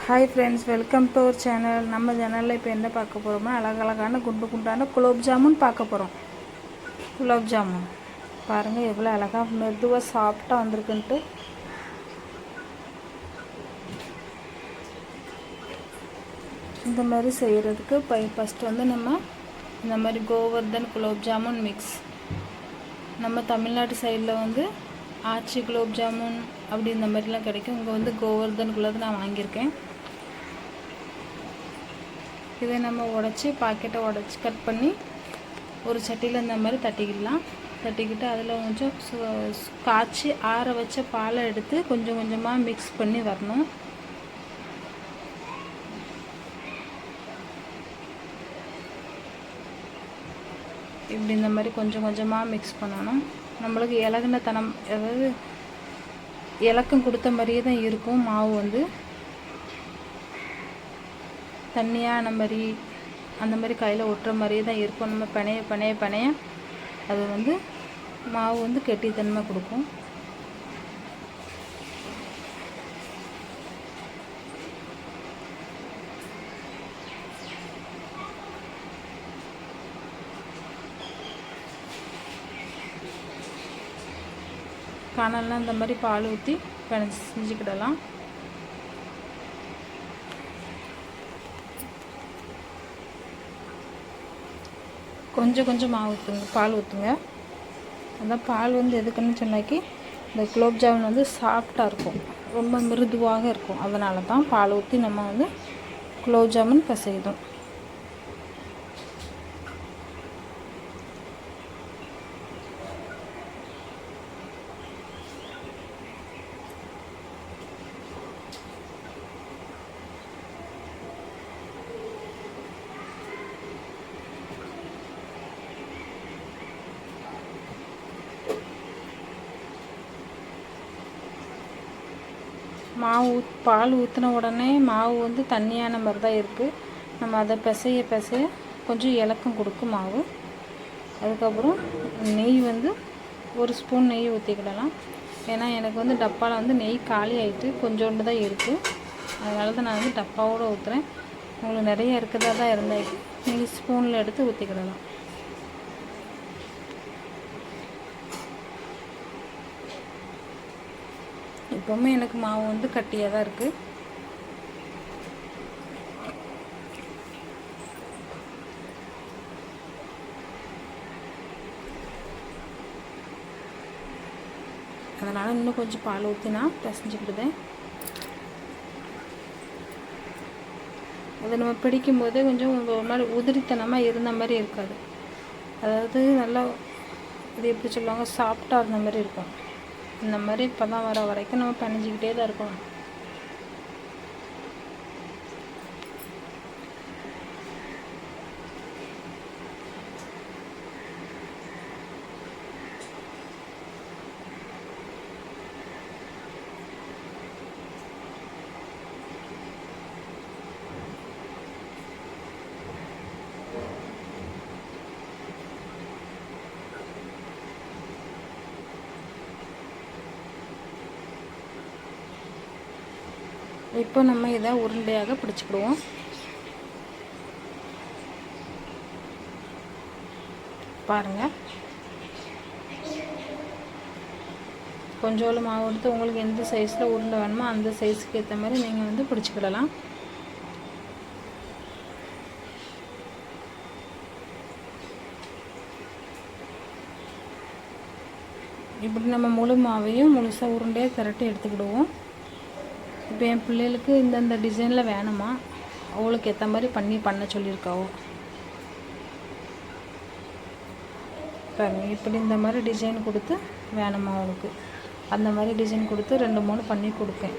Hi friends, welcome to our channel. நம்ம சேனலில் இப்போ என்ன பார்க்க போகிறோம்னா அழகழகான குண்டு குண்டான குலோப் ஜாமுன் பார்க்க போகிறோம். குலோப் ஜாமுன் பாருங்கள் எவ்வளோ அழகாக மெதுவாக சாஃப்டாக வந்திருக்குன்ட்டு. இந்த மாதிரி செய்கிறதுக்கு ஃபஸ்ட்டு வந்து நம்ம இந்த மாதிரி கோவர்தன் குலோப் ஜாமுன் மிக்ஸ், நம்ம தமிழ்நாட்டு சைடில் வந்து ஆச்சி குலோப் ஜாமுன் அப்படி இந்த மாதிரிலாம் கிடைக்கும். இங்கே வந்து கோவர்தனுக்குள்ளது நான் வாங்கியிருக்கேன். இதை நம்ம உடச்சி பாக்கெட்டை உடச்சி கட் பண்ணி ஒரு சட்டியில் இந்த மாதிரி தட்டிக்கிடலாம். தட்டிக்கிட்டு அதில் கொஞ்சம் காய்ச்சி ஆற வச்ச பாலை எடுத்து கொஞ்சம் கொஞ்சமாக மிக்ஸ் பண்ணி வரணும். இப்படி இந்த மாதிரி கொஞ்சம் கொஞ்சமாக மிக்ஸ் பண்ணணும். நம்மளுக்கு இலகுன தனம், அதாவது இலக்கம் கொடுத்த மாதிரியே தான் இருக்கும். மாவு வந்து தண்ணியான மாதிரி அந்த மாதிரி கையில் ஒட்டுற மாதிரியே தான் இருக்கும். நம்ம பனைய அது வந்து மாவு வந்து கெட்டித்தன்மை கொடுக்கும். காணலாம் இந்த மாதிரி பால் ஊற்றி செஞ்சுக்கிடலாம். கொஞ்சம் கொஞ்சம் மாவு ஊற்றுங்க, பால் ஊற்றுங்க. அதான் பால் வந்து எதுக்குன்னு சொன்னாக்கி இந்த குலோப் ஜாமுன் வந்து சாஃப்டாக இருக்கும், ரொம்ப மிருதுவாக இருக்கும். அதனால தான் பால் ஊற்றி நம்ம வந்து குலோப் ஜாமுன் பிசைதோம். பால் ஊற்றின உடனே மாவு வந்து தண்ணியான மாதிரி தான் இருக்குது. நம்ம அதை பிசைய கொஞ்சம் இலக்கம் கொடுக்கும் மாவு. அதுக்கப்புறம் நெய் வந்து ஒரு ஸ்பூன் நெய் ஊற்றிக்கிடலாம். ஏன்னா எனக்கு வந்து டப்பாவில் வந்து நெய் காலி ஆகிட்டு கொஞ்சோண்டு தான் இருக்குது. அதனால தான் நான் வந்து டப்பாவோடு ஊற்றுறேன். உங்களுக்கு நிறைய இருக்கிறதா தான் இருந்தால் நெய் ஸ்பூனில் எடுத்து ஊற்றிக்கிடலாம். இப்போவுமே எனக்கு மாவு வந்து கட்டியாக தான் இருக்குது. அதனால் இன்னும் கொஞ்சம் பால் ஊற்றி நான் பிசைஞ்சுக்கிடுதேன். அதை நம்ம பிடிக்கும்போதே கொஞ்சம் ஒரு மாதிரி உதிரித்தனமாக இருந்த மாதிரி இருக்காது. அதாவது நல்லா இது எப்படி சொல்லுவாங்க, சாஃப்டாக இருந்த மாதிரி இருக்கும். இந்த மாதிரி இப்போ தான் வர வரைக்கும் நம்ம பிணைஞ்சிக்கிட்டே தான் இருக்கணும். இப்போ நம்ம இதை உருண்டையாக பிடிச்சிக்கிடுவோம். பாருங்கள், கொஞ்சோண்டு மாவு எடுத்து உங்களுக்கு எந்த சைஸில் உருண்டை வேணுமோ அந்த சைஸுக்கு ஏற்ற மாதிரி நீங்கள் வந்து பிடிச்சிக்கிடலாம். இப்படி நம்ம முழு மாவையும் முழுசாக உருண்டையாக திரட்டி எடுத்துக்கிடுவோம். இப்போ என் பிள்ளைகளுக்கு இந்தந்த டிசைனில் வேணுமா, அவளுக்கு ஏற்ற மாதிரி பண்ண சொல்லியிருக்காவோ. பாருங்க, இப்படி இந்த மாதிரி டிசைன் கொடுத்து வேணுமா அவளுக்கு, அந்த மாதிரி டிசைன் கொடுத்து 2-3 பண்ணி கொடுப்பேன்.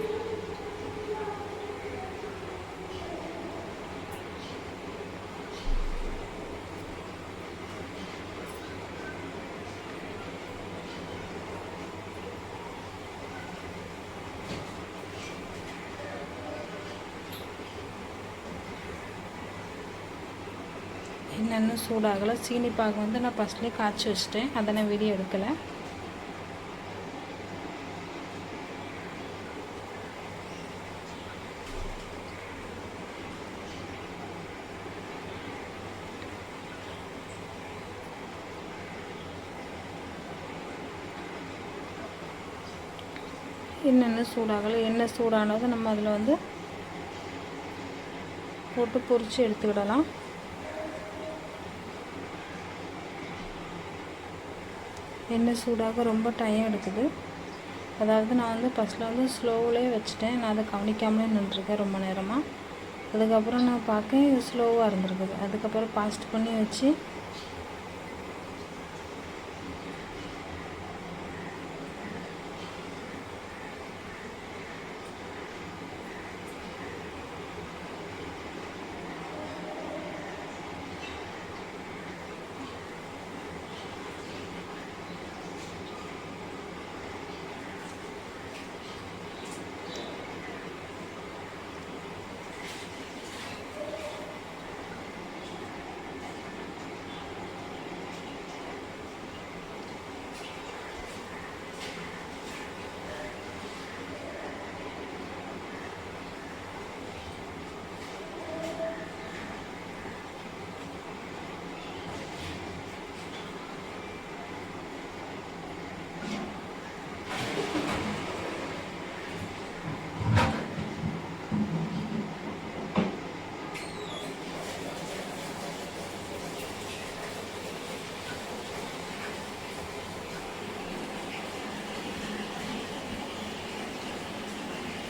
என்னென்னு சூடாகலை. சீனி பாகு வந்து நான் ஃபஸ்ட்லேயே காய்ச்சி வச்சிட்டேன், அதை நான் வீடியோ எடுக்கலை. எண்ணெய் சூடாகலை. எண்ணெய் சூடானது நம்ம அதில் வந்து போட்டு பொரித்து எடுத்துக்கிடலாம். எண்ணெய் சூடாக ரொம்ப டைம் எடுக்குது. அதாவது நான் வந்து ஃபஸ்ட்டில் வந்து ஸ்லோவிலே வச்சுட்டேன். நான் அதை கவனிக்காமலே நின்றுருக்கேன் ரொம்ப நேரமாக. அதுக்கப்புறம் நான் பார்க்க ஸ்லோவாக இருந்திருக்குது. அதுக்கப்புறம் ஃபாஸ்ட் பண்ணி வச்சு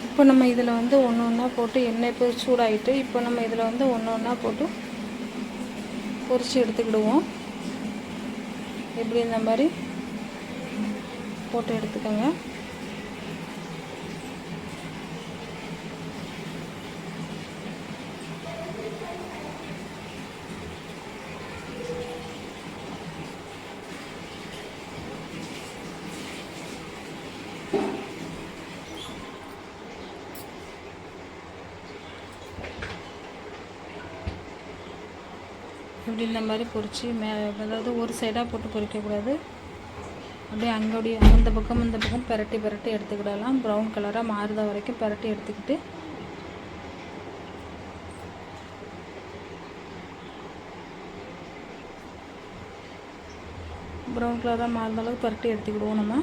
இப்போ நம்ம இதில் வந்து ஒன்று ஒன்றா போட்டு எண்ணெய் இப்போ சூடாகிட்டு இப்போ நம்ம இதில் வந்து ஒன்று ஒன்றா போட்டு பொரித்து எடுத்துக்கிடுவோம். இப்படி இந்த மாதிரி போட்டு எடுத்துக்கோங்க. இப்படி இந்த மாதிரி பொரித்து அதாவது ஒரு சைடாக போட்டு பொரிக்கக்கூடாது. அப்படியே அங்கோடைய அந்த பக்கம் இந்த பக்கம் பரட்டி எடுத்துக்கிடலாம். ப்ரௌன் கலராக மாறுத வரைக்கும் பரட்டி எடுத்துக்கிட்டு ப்ரௌன் கலராக மாறுத அளவுக்கு பரட்டி எடுத்துக்கிடுவோம் நம்ம.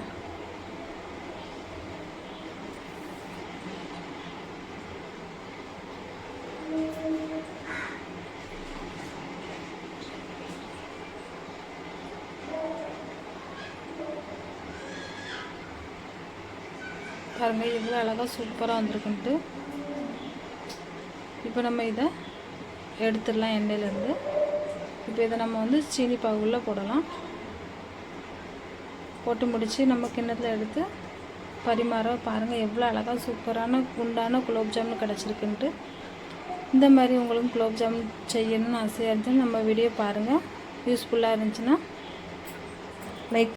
பாருங்கள் எவ்வளோ அழகாக சூப்பராக வந்திருக்குன்ட்டு. இப்போ நம்ம இதை எடுத்துடலாம் எண்ணெயிலேருந்து. இப்போ இதை நம்ம வந்து சீனி பாகுள்ள போடலாம். போட்டு முடித்து நம்ம கிண்ணத்தில் எடுத்து பரிமாற பாருங்கள் எவ்வளோ அழகாக சூப்பரான குண்டான குலோப் ஜாமுன் கிடச்சிருக்குன்ட்டு. இந்த மாதிரி உங்களுக்கு குலோப் ஜாமுன் செய்யணும்னு ஆசையாக இருந்துச்சுன்னா நம்ம வீடியோ பாருங்கள். யூஸ்ஃபுல்லாக இருந்துச்சுன்னா லைக்